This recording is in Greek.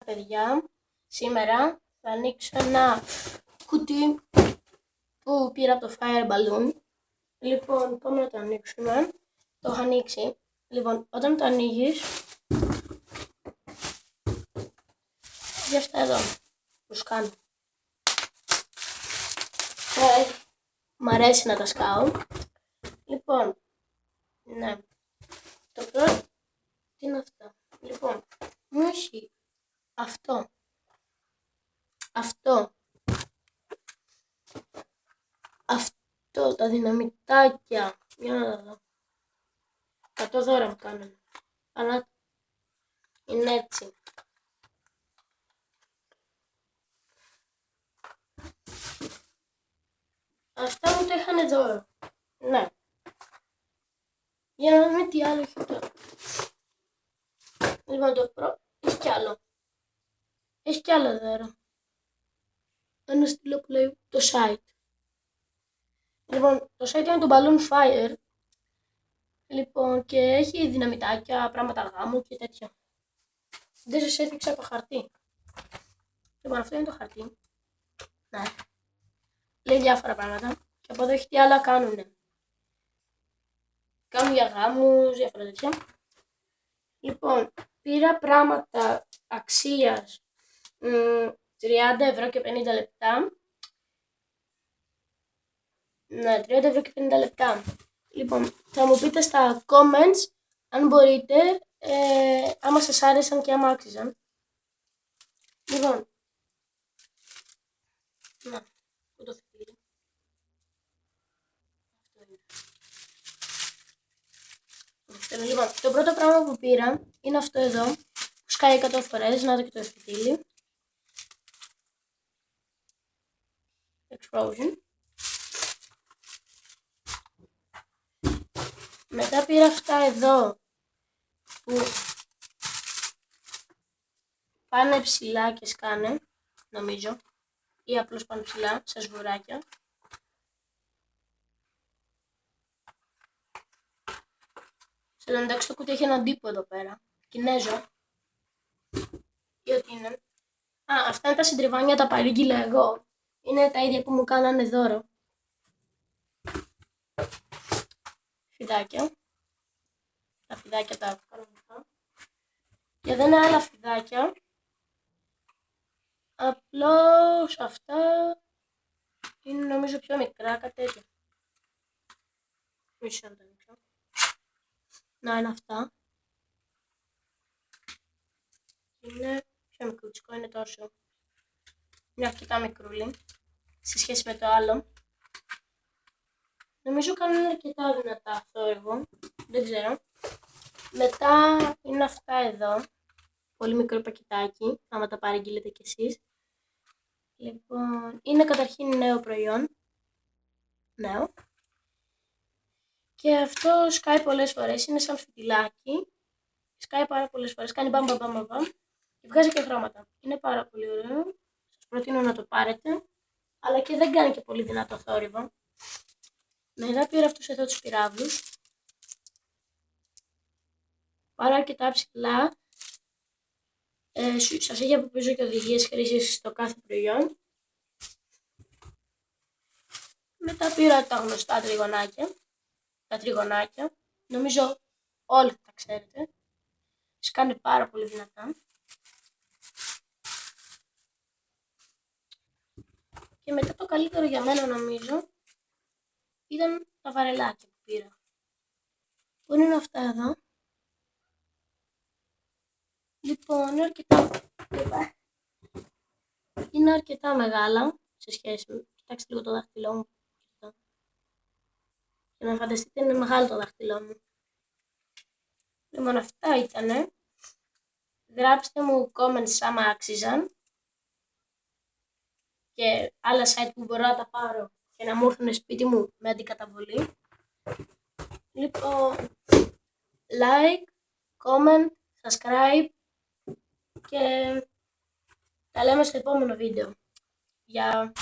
Παιδιά, σήμερα θα ανοίξω ένα κουτί που πήρα από το Fire Balloon. Λοιπόν, πάμε να το ανοίξουμε. Το έχω ανοίξει. Λοιπόν, όταν το ανοίγεις, για αυτά εδώ που σκάνω. Μ' αρέσει να τα σκάω. Λοιπόν, ναι. Το πρώτο, τι είναι αυτό. Λοιπόν, μου έχει αυτό, τα δυναμητάκια, για να τα δω. 100 δώρα μου κάνουν, αλλά είναι έτσι. Αυτά μου τα είχαν δώρο, ναι. Για να δούμε τι άλλο έχει τώρα. Λοιπόν, το πρώτο, έχει κι άλλο. Έχει κι άλλο δώρο. Ένα στυλό που λέει το site. Λοιπόν, το site είναι το Balloon Fire. Λοιπόν, και έχει δυναμητάκια, πράγματα γάμου και τέτοια. Δεν σας έδειξα το χαρτί. Λοιπόν, αυτό είναι το χαρτί. Ναι. Λέει διάφορα πράγματα. Και από εδώ έχει τι άλλα κάνουνε. Κάνουν για γάμους, διάφορα τέτοια. Λοιπόν, πήρα πράγματα αξίας 30 ευρώ και 50 λεπτά. Ναι, 30 ευρώ και 50 λεπτά. Λοιπόν, θα μου πείτε στα comments αν μπορείτε, άμα σας άρεσαν και άμα άξιζαν. Λοιπόν, να, πού το φύγει. Λοιπόν, το πρώτο πράγμα που πήρα είναι αυτό εδώ, που σκάει 100 φορές, να δω και το φυτίλι. Explosion. Μετά πήρα αυτά εδώ, που πάνε ψηλά και σκάνε, νομίζω, ή απλώς πάνε ψηλά, σε σβουράκια. Σε εντάξει το κουτί έχει έναν τύπο εδώ πέρα, Κινέζο. Ή ό,τι είναι. Α, αυτά είναι τα συντριβάνια, τα παρήγγειλα εγώ. Είναι τα ίδια που μου κάνανε δώρο. Φιδάκια. Τα φιδάκια τα κανονικά. Και δεν είναι άλλα φιδάκια. Απλώς αυτά είναι νομίζω πιο μικρά, κάτι τέτοιο. Μισό να τα ανοίξω. Να είναι αυτά. Είναι πιο μικρούτσικο, είναι τόσο. Είναι αρκετά μικρούλι σε σχέση με το άλλο. Νομίζω κάνουν αρκετά δυνατά θόρυβο. Δεν ξέρω. Μετά είναι αυτά εδώ. Πολύ μικρό πακετάκι, άμα τα παραγγείλετε κι εσείς. Λοιπόν, είναι καταρχήν νέο προϊόν. Νέο. Και αυτό σκάει πολλές φορές. Είναι σαν φυτιλάκι. Σκάει πάρα πολλές φορές. Κάνει μπαμ και βγάζει και χρώματα. Είναι πάρα πολύ ωραίο. Σας προτείνω να το πάρετε. Αλλά και δεν κάνει και πολύ δυνατό θόρυβο. Μετά πήρα αυτούς εδώ τους πυράβλους. Πάρα αρκετά ψηλά. Σας έχει από πίσω και οδηγίες χρήσης στο κάθε προϊόν. Μετά πήρα τα γνωστά τριγωνάκια. Τα τριγωνάκια. Νομίζω όλοι θα τα ξέρετε. Σκάνε πάρα πολύ δυνατά. Και μετά το καλύτερο για μένα νομίζω ήταν τα βαρελάκια που πήρα. Που είναι αυτά εδώ. Λοιπόν, είναι αρκετά μεγάλα σε σχέση με... Κοιτάξτε λίγο το δάχτυλό μου. Για να φανταστείτε, είναι μεγάλο το δάχτυλό μου. Λοιπόν, αυτά ήτανε. Γράψτε μου comments άμα άξιζαν. Και άλλα site που μπορώ να τα πάρω και να μου έρθουν σπίτι μου με αντικαταβολή. Λοιπόν, like, comment, subscribe και τα λέμε στο επόμενο βίντεο. Γεια!